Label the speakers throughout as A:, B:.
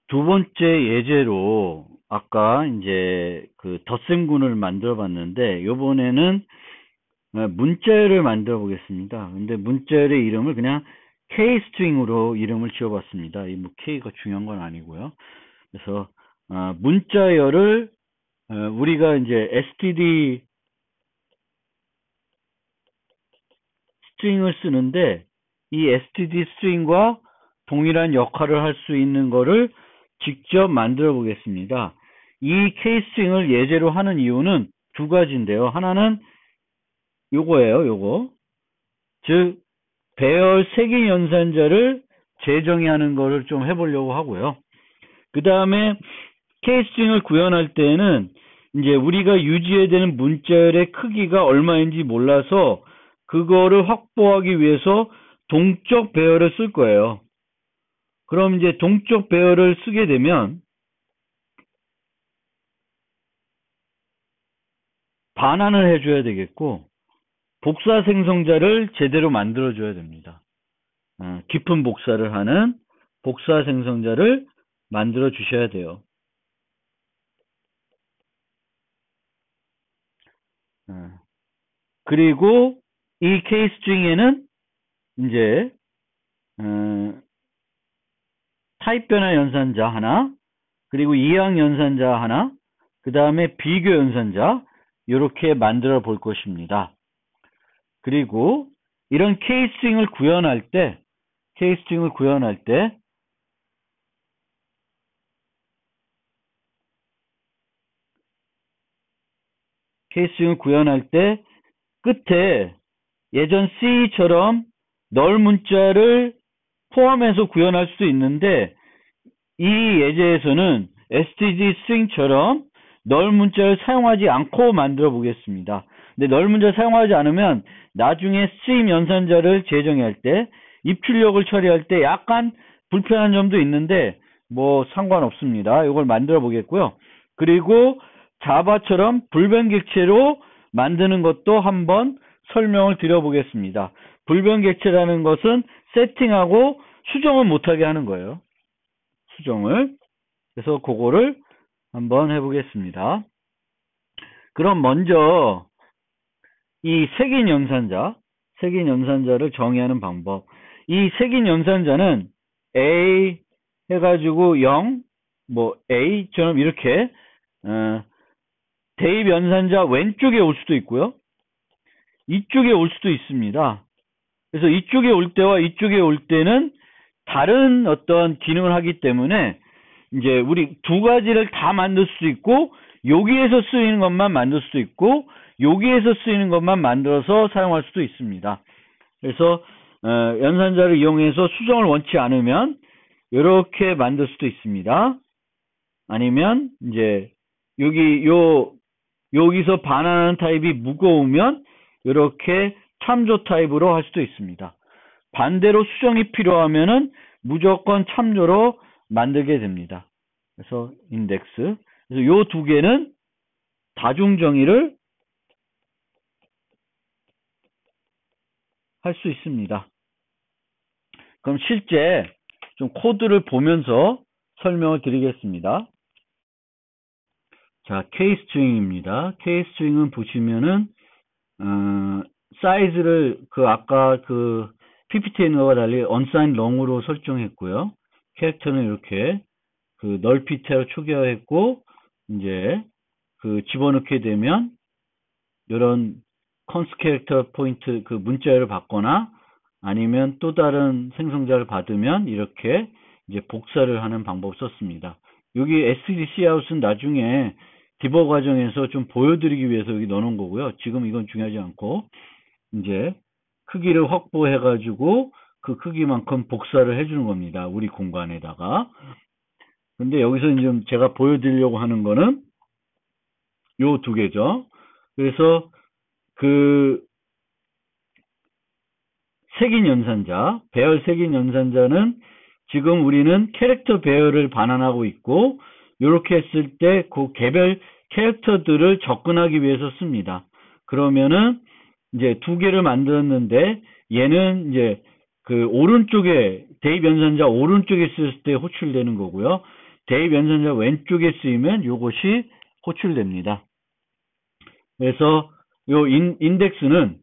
A: 두 번째 예제로 아까 이제 그 덧셈군을 만들어 봤는데 요번에는 문자열을 만들어 보겠습니다. 근데 문자열의 이름을 그냥 K 스트링으로 이름을 지어 봤습니다. 이 뭐 K가 중요한 건 아니고요. 그래서 문자열을 우리가 이제 std 스트링을 쓰는데 이 std 스트링과 동일한 역할을 할 수 있는 거를 직접 만들어 보겠습니다. 이 K-스트링을 예제로 하는 이유는 두 가지인데요. 하나는 요거예요, 요거. 즉, 배열 색인 연산자를 재정의하는 거를 좀 해보려고 하고요. 그 다음에 K-스트링을 구현할 때는 이제 우리가 유지해야 되는 문자열의 크기가 얼마인지 몰라서 그거를 확보하기 위해서 동적 배열을 쓸 거예요. 그럼 이제 동적 배열을 쓰게 되면 반환을 해줘야 되겠고 복사 생성자를 제대로 만들어줘야 됩니다. 깊은 복사를 하는 복사 생성자를 만들어 주셔야 돼요. 그리고 이 K-스트링에는 이제 타입 변화 연산자 하나, 그리고 이항 연산자 하나, 그 다음에 비교 연산자 이렇게 만들어 볼 것입니다. 그리고 이런 K-스트링을 구현할 때 K-스트링을 구현할 때 끝에 예전 C처럼 널 문자를 포함해서 구현할 수도 있는데 이 예제에서는 std string처럼 널 문자를 사용하지 않고 만들어 보겠습니다. 근데 널 문자를 사용하지 않으면 나중에 스트림 연산자를 재정의할 때 입출력을 처리할 때 약간 불편한 점도 있는데 뭐 상관없습니다. 이걸 만들어 보겠고요. 그리고 자바처럼 불변객체로 만드는 것도 한번 설명을 드려보겠습니다. 불변객체라는 것은 세팅하고 수정을 못하게 하는 거예요. 수정을. 그래서 그거를 한번 해보겠습니다. 그럼 먼저 이 색인 연산자를 정의하는 방법. 이 색인 연산자는 A 해가지고 0, 뭐 A처럼 이렇게 대입 연산자 왼쪽에 올 수도 있고요. 이쪽에 올 수도 있습니다. 그래서 이쪽에 올 때와 이쪽에 올 때는 다른 어떤 기능을 하기 때문에 이제 우리 두 가지를 다 만들 수도 있고 여기에서 쓰이는 것만 만들 수도 있고 여기에서 쓰이는 것만 만들어서 사용할 수도 있습니다. 그래서 연산자를 이용해서 수정을 원치 않으면 이렇게 만들 수도 있습니다. 아니면 이제 여기서 반환하는 타입이 무거우면 이렇게 참조 타입으로 할 수도 있습니다. 반대로 수정이 필요하면은 무조건 참조로 만들게 됩니다. 그래서 인덱스. 그래서 요 두 개는 다중 정의를 할 수 있습니다. 그럼 실제 좀 코드를 보면서 설명을 드리겠습니다. 자, K-스트링입니다. K-스트링은 보시면은 사이즈를 아까 PPT에 있는 것과 달리 unsigned long으로 설정했고요. 캐릭터는 이렇게 넓이태로 초기화했고 이제 집어넣게 되면 이런 const 캐릭터 포인트 문자열을 받거나 아니면 또 다른 생성자를 받으면 이렇게 이제 복사를 하는 방법을 썼습니다. 여기 std cout은 나중에 디버 과정에서 좀 보여드리기 위해서 여기 넣어놓은 거고요. 지금 이건 중요하지 않고 이제 크기를 확보해가지고 그 크기만큼 복사를 해주는 겁니다. 우리 공간에다가. 근데 여기서 이제 제가 보여드리려고 하는 거는 요 두 개죠. 그래서 색인 연산자, 배열 색인 연산자는 지금 우리는 캐릭터 배열을 반환하고 있고 이렇게 했을 때 그 개별 캐릭터들을 접근하기 위해서 씁니다. 그러면은 이제 두 개를 만들었는데 얘는 이제 오른쪽에 대입 연산자 오른쪽에 있을 때 호출되는 거고요. 대입 연산자 왼쪽에 쓰이면 요것이 호출됩니다. 그래서 요 인덱스는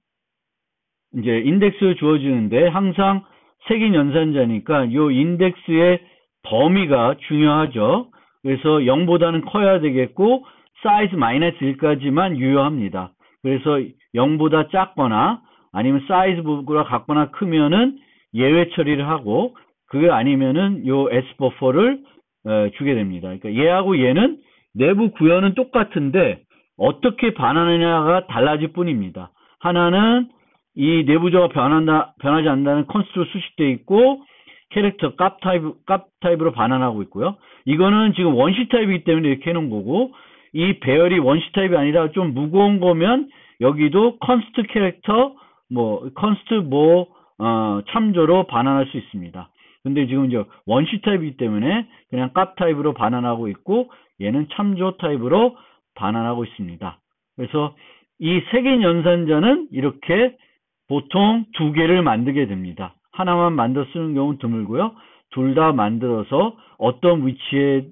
A: 이제 인덱스 주어지는데 항상 색인 연산자니까 요 인덱스의 범위가 중요하죠. 그래서 0보다는 커야 되겠고 사이즈 -1까지만 유효합니다. 그래서 0보다 작거나 아니면 사이즈보다 같거나 크면은 예외 처리를 하고 그게 아니면은 요 S버퍼를 주게 됩니다. 그러니까 얘하고 얘는 내부 구현은 똑같은데 어떻게 반환하느냐가 달라질 뿐입니다. 하나는 이 내부적으로 변하지 않는다는 컨스트로 수식되어 있고 캐릭터 값 타입으로 반환하고 있고요. 이거는 지금 원시 타입이기 때문에 이렇게 해놓은 거고 이 배열이 원시 타입이 아니라 좀 무거운 거면 여기도 컨스트 캐릭터 컨스트 참조로 반환할 수 있습니다. 근데 지금 이제 원시 타입이기 때문에 그냥 값 타입으로 반환하고 있고 얘는 참조 타입으로 반환하고 있습니다. 그래서 이 색인 연산자는 이렇게 보통 두 개를 만들게 됩니다. 하나만 만들어 쓰는 경우는 드물고요. 둘 다 만들어서 어떤 위치에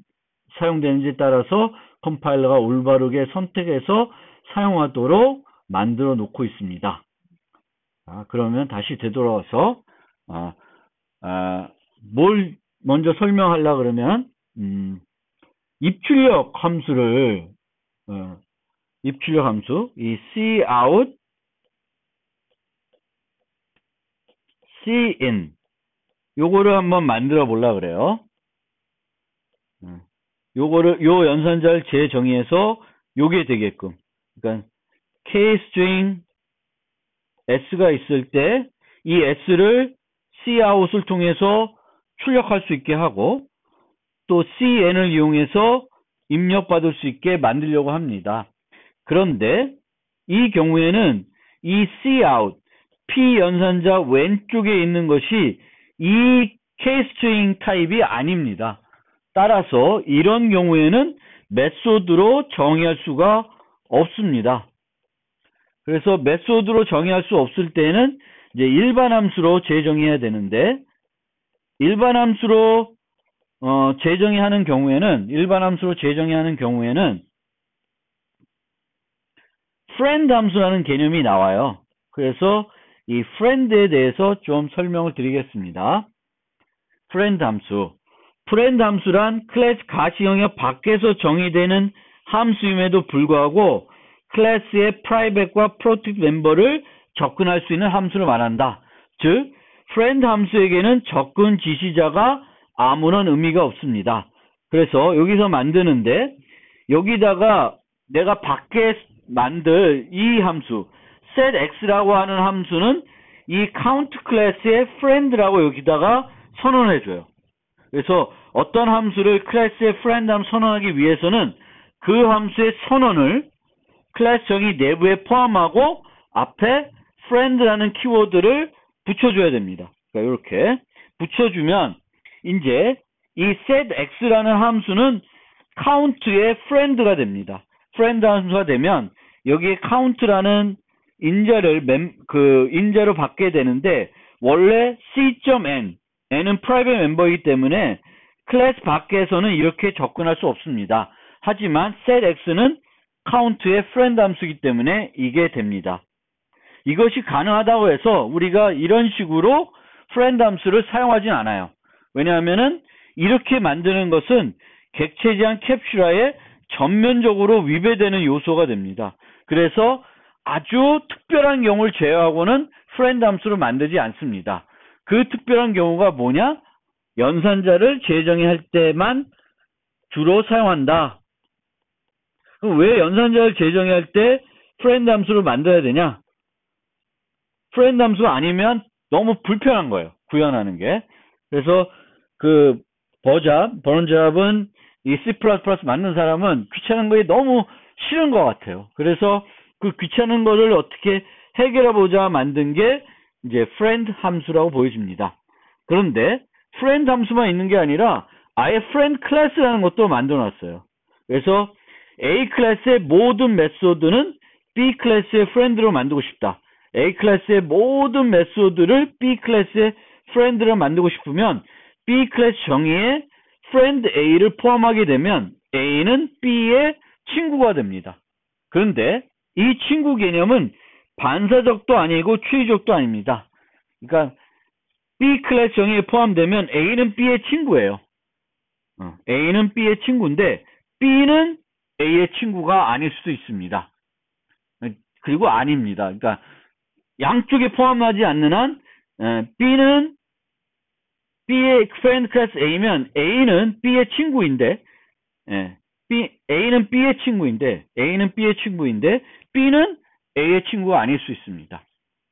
A: 사용되는지에 따라서 컴파일러가 올바르게 선택해서 사용하도록 만들어 놓고 있습니다. 그러면 다시 되돌아와서 뭘 먼저 설명하려고 그러면 입출력 함수를 입출력 함수 이 cout cin 요거를 한번 만들어 보려고 그래요. 요 연산자를 재정의해서 요게 되게끔 그러니까 kstring s가 있을 때 이 s를 cout을 통해서 출력할 수 있게 하고 또 cn을 이용해서 입력받을 수 있게 만들려고 합니다. 그런데 이 경우에는 이 cout p 연산자 왼쪽에 있는 것이 이 kstring 타입이 아닙니다. 따라서 이런 경우에는 메소드로 정의할 수가 없습니다. 그래서 메소드로 정의할 수 없을 때는 이제 일반 함수로 재정의해야 되는데 일반 함수로 재정의하는 경우에는 friend 함수라는 개념이 나와요. 그래서 이 friend에 대해서 좀 설명을 드리겠습니다. friend 함수란 클래스 가시 영역 밖에서 정의되는 함수임에도 불구하고 클래스의 private과 protect 멤버를 접근할 수 있는 함수를 말한다. 즉, friend 함수에게는 접근 지시자가 아무런 의미가 없습니다. 그래서 여기서 만드는데 여기다가 내가 밖에 만들 이 함수 setx라고 하는 함수는 이 count 클래스의 friend라고 여기다가 선언해줘요. 그래서 어떤 함수를 클래스의 friend 함 선언하기 위해서는 그 함수의 선언을 클래스 정의 내부에 포함하고 앞에 friend라는 키워드를 붙여줘야 됩니다. 그러니까 이렇게 붙여주면 이제 이 setx라는 함수는 count의 friend가 됩니다. friend 함수가 되면 여기에 count라는 인자로 받게 되는데 원래 c.n n은 private 멤버이기 때문에 클래스 밖에서는 이렇게 접근할 수 없습니다. 하지만 setx는 count의 friend 함수이기 때문에 이게 됩니다. 이것이 가능하다고 해서 우리가 이런 식으로 friend 함수를 사용하진 않아요. 왜냐하면은 이렇게 만드는 것은 객체 제한 캡슐화에 전면적으로 위배되는 요소가 됩니다. 그래서 아주 특별한 경우를 제외하고는 friend 함수를 만들지 않습니다. 그 특별한 경우가 뭐냐? 연산자를 재정의할 때만 주로 사용한다. 그럼 왜 연산자를 재정의할 때 friend 함수를 만들어야 되냐? friend 함수 아니면 너무 불편한 거예요. 구현하는 게. 그래서 그 버넌잡은 이 C++ 만든 사람은 귀찮은 거에 너무 싫은 것 같아요. 그래서 그 귀찮은 거를 어떻게 해결해보자 만든 게 이제 friend 함수라고 보여집니다. 그런데 friend 함수만 있는 게 아니라 아예 friend 클래스라는 것도 만들어놨어요. 그래서 A 클래스의 모든 메소드는 B 클래스의 friend로 만들고 싶다. A 클래스의 모든 메소드를 B 클래스의 friend로 만들고 싶으면 B 클래스 정의에 friend A를 포함하게 되면 A는 B의 친구가 됩니다. 그런데 이 친구 개념은 반사적도 아니고 추리적도 아닙니다. 그러니까 B 클래스 정의에 포함되면 A는 B의 친구예요. A는 B의 친구인데 B는 A의 친구가 아닐 수도 있습니다. 그리고 아닙니다. 그러니까 양쪽에 포함하지 않는 한 B는 B의 friend class A면 A는 B의 친구인데 A는 B의 친구인데 B는 A의 친구가 아닐 수 있습니다.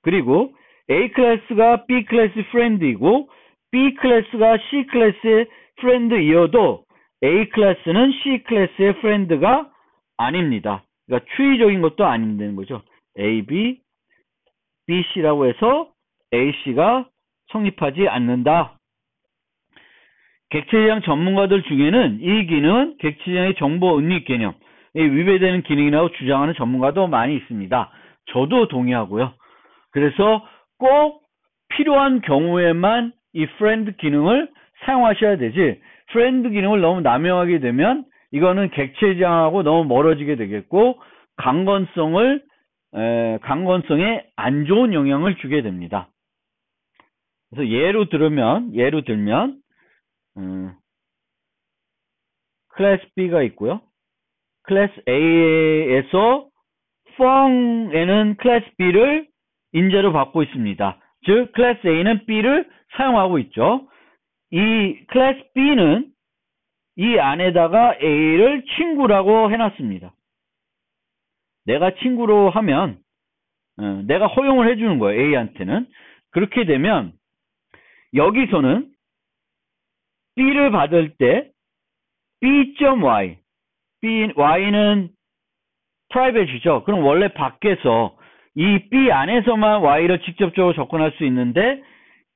A: 그리고 A 클래스가 B 클래스 friend이고 B 클래스가 C 클래스의 friend이어도 A 클래스는 C 클래스의 friend가 아닙니다. 그러니까 추리적인 것도 아닌다는 거죠. A, B, B, C라고 해서 A, C가 성립하지 않는다. 객체지향 전문가들 중에는 이 기능은 객체지향의 정보 은닉 개념에 위배되는 기능이라고 주장하는 전문가도 많이 있습니다. 저도 동의하고요. 그래서 꼭 필요한 경우에만 이 friend 기능을 사용하셔야 되지, friend 기능을 너무 남용하게 되면 이거는 객체지향하고 너무 멀어지게 되겠고 강건성에 안 좋은 영향을 주게 됩니다. 그래서 예로 들면 클래스 B가 있고요. 클래스 A에서 펑에는 클래스 B를 인재로 받고 있습니다. 즉 클래스 A는 B를 사용하고 있죠. 이 클래스 B는 이 안에다가 A를 친구라고 해놨습니다. 내가 친구로 하면 내가 허용을 해주는 거예요. A한테는. 그렇게 되면 여기서는 B를 받을 때 B.Y Y는 private이죠. 그럼 원래 밖에서 이 B 안에서만 Y를 직접적으로 접근할 수 있는데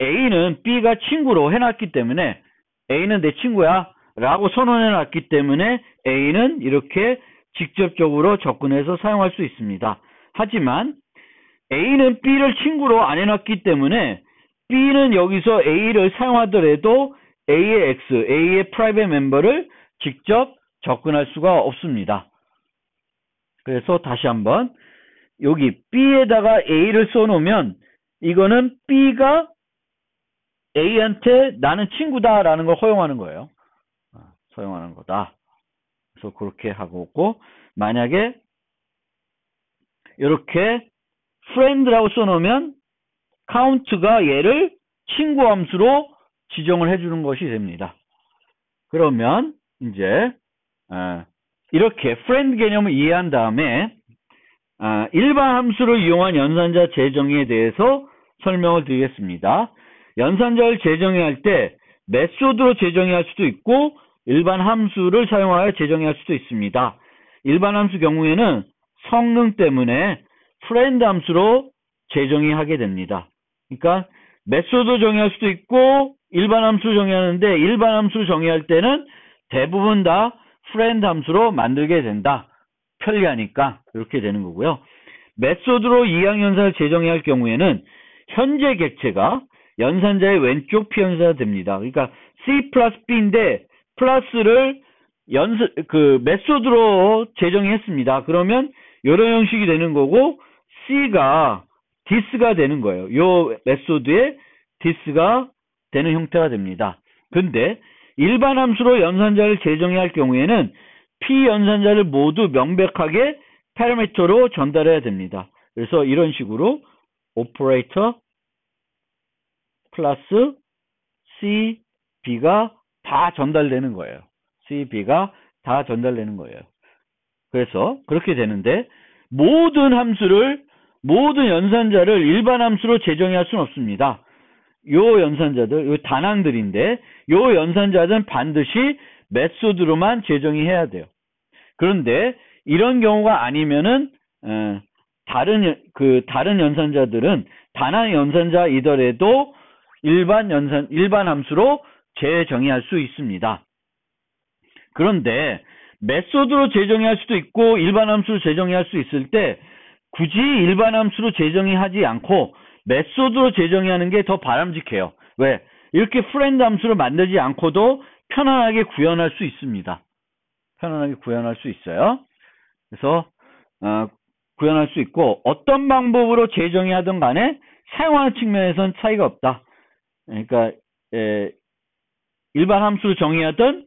A: A는 B가 친구로 해놨기 때문에 A는 내 친구야 라고 선언해놨기 때문에 A는 이렇게 직접적으로 접근해서 사용할 수 있습니다. 하지만 A는 B를 친구로 안 해놨기 때문에 B는 여기서 A를 사용하더라도 A의 X, A의 private member를 직접 접근할 수가 없습니다. 그래서 다시 한번 여기 B에다가 A를 써놓으면 이거는 B가 A한테 나는 친구다라는 걸 허용하는 거예요. 허용하는 거다. 그래서 그렇게 하고 있고, 만약에 이렇게 friend라고 써놓으면 count가 얘를 친구 함수로 지정을 해주는 것이 됩니다. 그러면 이제 이렇게 friend 개념을 이해한 다음에 일반 함수를 이용한 연산자 재정의에 대해서 설명을 드리겠습니다. 연산자를 재정의할 때 메소드로 재정의할 수도 있고 일반 함수를 사용하여 재정의할 수도 있습니다. 일반 함수 경우에는 성능 때문에 friend 함수로 재정의하게 됩니다. 그러니까 메소드 정의할 수도 있고 일반 함수 정의하는데 일반 함수를 정의할 때는 대부분 다 friend 함수로 만들게 된다. 편리하니까 이렇게 되는 거고요. 메소드로 이항연산을 재정의할 경우에는 현재 객체가 연산자의 왼쪽 피연산이 됩니다. 그러니까 C 플러스 B인데 플러스를 메소드로 재정의했습니다. 그러면 이런 형식이 되는 거고 C가 this가 되는 거예요. 이 메소드에 this가 되는 형태가 됩니다. 근데 일반 함수로 연산자를 재정의할 경우에는 P 연산자를 모두 명백하게 파라미터로 전달해야 됩니다. 그래서 이런 식으로 오퍼레이터 플러스 C, B가 다 전달되는 거예요. C, B가 다 전달되는 거예요. 그래서 그렇게 되는데 모든 연산자를 일반 함수로 재정의할 수는 없습니다. 요 연산자들, 요 단항들인데 요 연산자들은 반드시 메소드로만 재정의해야 돼요. 그런데 이런 경우가 아니면은 다른 연산자들은 단항 연산자이더라도 일반 함수로 재정의할 수 있습니다. 그런데 메소드로 재정의할 수도 있고 일반 함수로 재정의할 수 있을 때 굳이 일반 함수로 재정의하지 않고 메소드로 재정의하는 게 더 바람직해요. 왜? 이렇게 friend 함수를 만들지 않고도 편안하게 구현할 수 있습니다. 편안하게 구현할 수 있어요. 그래서 구현할 수 있고 어떤 방법으로 재정의 하든 간에 사용하는 측면에선 차이가 없다. 그러니까 일반 함수로 정의하든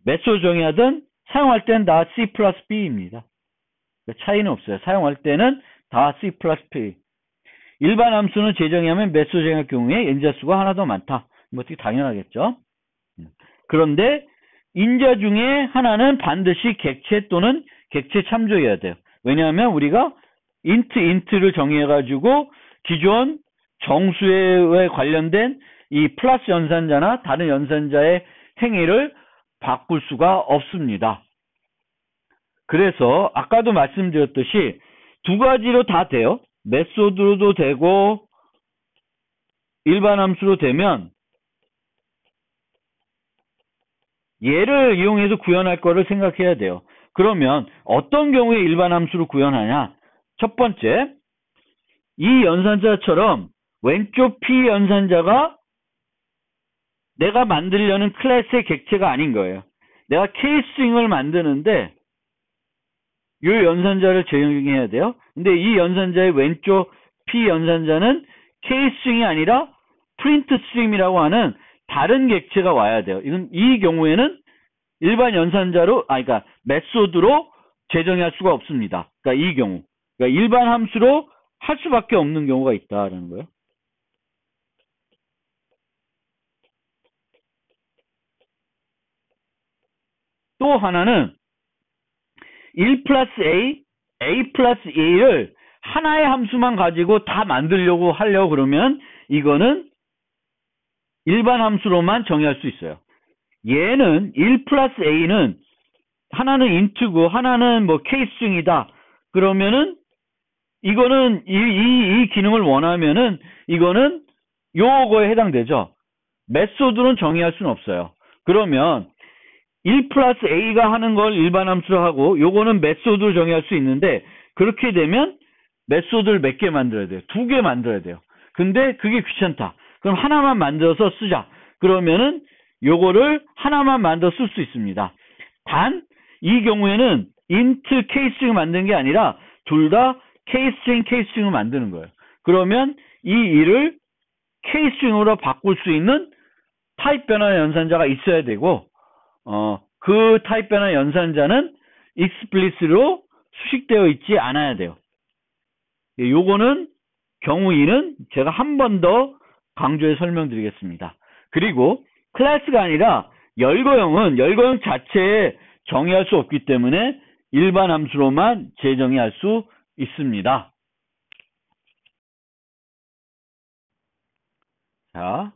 A: 메소드 정의하든 사용할 때는 다 C 플러스 B입니다. 차이는 없어요. 사용할 때는 다 C 플러스 B. 일반 함수는 재정의하면 메소드 정의할 경우에 인자수가 하나 더 많다. 뭐 어떻게 당연하겠죠. 그런데 인자 중에 하나는 반드시 객체 또는 객체 참조해야 돼요. 왜냐하면 우리가 int를 정의해가지고 기존 정수에 관련된 이 플러스 연산자나 다른 연산자의 행위를 바꿀 수가 없습니다. 그래서 아까도 말씀드렸듯이 두 가지로 다 돼요. 메소드로도 되고 일반 함수로 되면 얘를 이용해서 구현할 거를 생각해야 돼요. 그러면 어떤 경우에 일반 함수로 구현하냐? 첫 번째, 이 연산자처럼 왼쪽 P 연산자가 내가 만들려는 클래스의 객체가 아닌 거예요. 내가 K스트링을 만드는데 이 연산자를 재정의해야 돼요. 근데 이 연산자의 왼쪽 P 연산자는 K스트링이 아니라 프린트 스트림이라고 하는 다른 객체가 와야 돼요. 이 경우에는 일반 연산자로, 그러니까 메소드로 재정의할 수가 없습니다. 그러니까 이 경우. 그러니까 일반 함수로 할 수밖에 없는 경우가 있다라는 거예요. 또 하나는 1 플러스 A, A 플러스 A를 하나의 함수만 가지고 다 만들려고 하려고 그러면 이거는 일반 함수로만 정의할 수 있어요. 얘는 1 플러스 A는 하나는 int고 하나는 뭐 K스트링이다. 그러면은 이거는 이 기능을 원하면은 이거는 요거에 해당되죠. 메소드는 정의할 수는 없어요. 그러면 1 플러스 A가 하는 걸 일반 함수로 하고 요거는 메소드로 정의할 수 있는데 그렇게 되면 메소드를 몇 개 만들어야 돼요? 2개 만들어야 돼요. 근데 그게 귀찮다. 그럼 하나만 만들어서 쓰자. 그러면은 요거를 하나만 만들어 쓸 수 있습니다. 단 이 경우에는 int K스트링을 만드는 게 아니라 둘 다 K스트링을 만드는 거예요. 그러면 이 일을 K스트링으로 바꿀 수 있는 타입 변화 연산자가 있어야 되고 그 타입 변화 연산자는 explicit로 수식되어 있지 않아야 돼요. 요거는 경우 2는 제가 한 번 더 강조해 설명드리겠습니다. 그리고 클래스가 아니라 열거형은 열거형 자체에 정의할 수 없기 때문에 일반 함수로만 재정의할 수 있습니다. 자,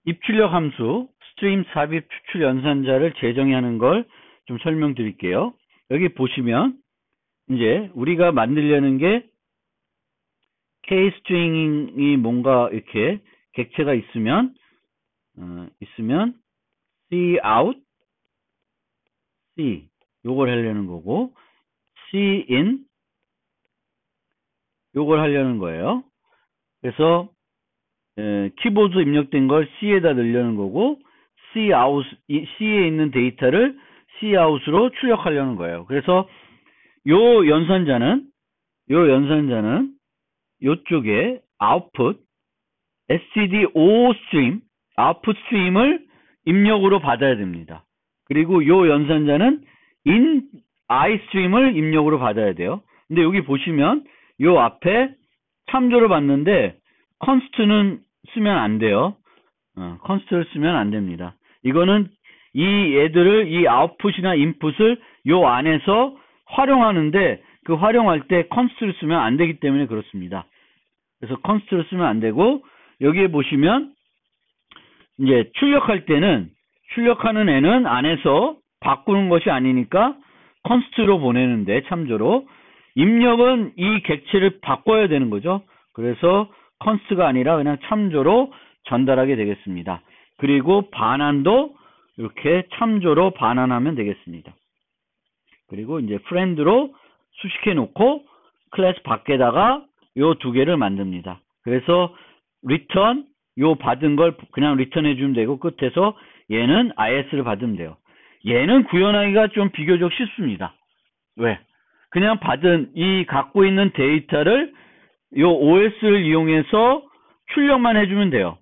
A: 입출력 함수, 스트림 삽입 추출 연산자를 재정의하는 걸 좀 설명드릴게요. 여기 보시면 이제 우리가 만들려는 게 K스트링이 뭔가 이렇게 객체가 있으면 C out, C 요걸 하려는 거고 C in 요걸 하려는 거예요. 그래서 키보드 입력된 걸 C에다 넣으려는 거고 C out, C에 있는 데이터를 C out으로 출력하려는 거예요. 그래서 요 연산자는 요쪽에 output std5 스트림 아웃풋 스트림을 입력으로 받아야 됩니다. 그리고 요 연산자는 in i 스트림을 입력으로 받아야 돼요. 근데 여기 보시면 요 앞에 참조를 받는데 const는 쓰면 안 돼요. const를 쓰면 안 됩니다. 이거는 이 애들을 이 아웃풋이나 인풋을 요 안에서 활용하는데 그 활용할 때 const를 쓰면 안 되기 때문에 그렇습니다. 그래서 const를 쓰면 안 되고 여기에 보시면 이제 출력할 때는 출력하는 애는 안에서 바꾸는 것이 아니니까 const로 보내는데 참조로 입력은 이 객체를 바꿔야 되는 거죠. 그래서 const가 아니라 그냥 참조로 전달하게 되겠습니다. 그리고 반환도 이렇게 참조로 반환하면 되겠습니다. 그리고 이제 friend로 수식해 놓고 클래스 밖에다가 요 두 개를 만듭니다. 그래서 return 요 받은 걸 그냥 리턴해 주면 되고, 끝에서 얘는 is를 받으면 돼요. 얘는 구현하기가 좀 비교적 쉽습니다. 왜? 그냥 갖고 있는 데이터를 요 OS를 이용해서 출력만 해주면 돼요.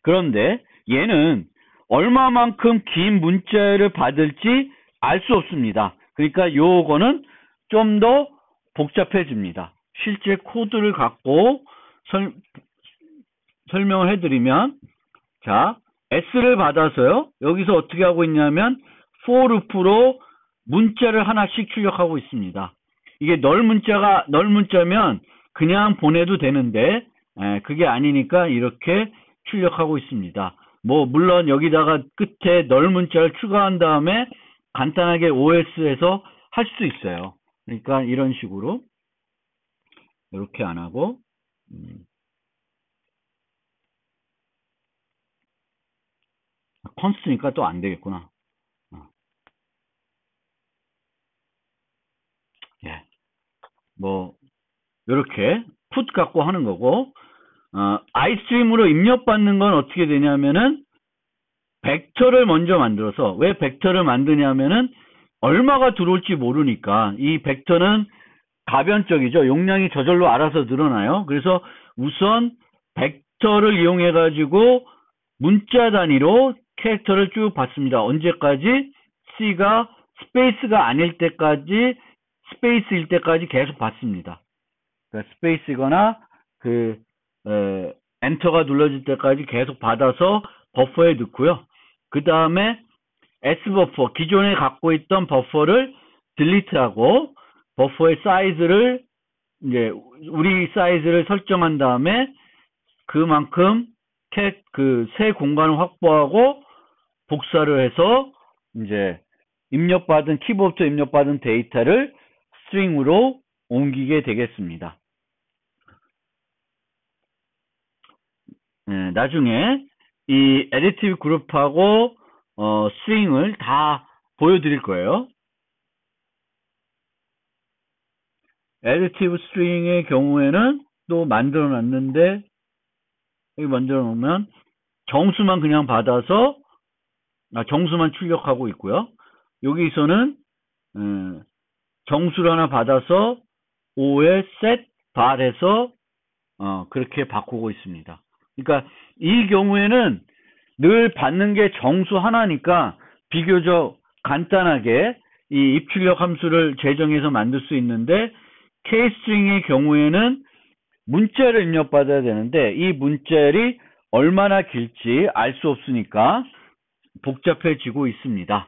A: 그런데 얘는 얼마만큼 긴 문자를 받을지 알 수 없습니다. 그러니까 요거는 좀 더 복잡해집니다. 실제 코드를 갖고 설명을 해드리면, 자, S를 받아서요, 여기서 어떻게 하고 있냐면 for loop로 문자를 하나씩 출력하고 있습니다. 이게 널 문자면 그냥 보내도 되는데, 그게 아니니까 이렇게 출력하고 있습니다. 물론 여기다가 끝에 널 문자를 추가한 다음에 간단하게 OS에서 할 수도 있어요. 그러니까 이런 식으로 이렇게 안 하고, 컨스트니까 또 안 되겠구나. 예. 이렇게 put 갖고 하는 거고, iStream으로 입력받는 건 어떻게 되냐면은 벡터를 먼저 만들어서, 왜 벡터를 만드냐면은 얼마가 들어올지 모르니까. 이 벡터는 가변적이죠. 용량이 저절로 알아서 늘어나요. 그래서 우선 벡터를 이용해 가지고 문자 단위로 캐릭터를 쭉 받습니다. 언제까지? C가 스페이스가 아닐 때까지, 스페이스일 때까지 계속 받습니다. 그러니까 스페이스거나 엔터가 눌러질 때까지 계속 받아서 버퍼에 넣고요. 그 다음에 S버퍼, 기존에 갖고 있던 버퍼를 딜리트하고 버퍼의 사이즈를 이제 우리 사이즈를 설정한 다음에 그만큼 새 공간을 확보하고 복사를 해서 이제 키보드에 입력받은 데이터를 스트링으로 옮기게 되겠습니다. 나중에 이 additive 그룹하고 스트링을 다 보여드릴 거예요. additive string의 경우에는 또 만들어 놨는데, 여기 만들어 놓으면 정수만 그냥 받아서 정수만 출력하고 있고요. 여기서는 정수를 하나 받아서 5에 set bar해서 그렇게 바꾸고 있습니다. 그러니까 이 경우에는 늘 받는 게 정수 하나니까 비교적 간단하게 이 입출력 함수를 제정해서 만들 수 있는데, K스트링의 경우에는 문자를 입력받아야 되는데 이 문자열이 얼마나 길지 알 수 없으니까 복잡해지고 있습니다.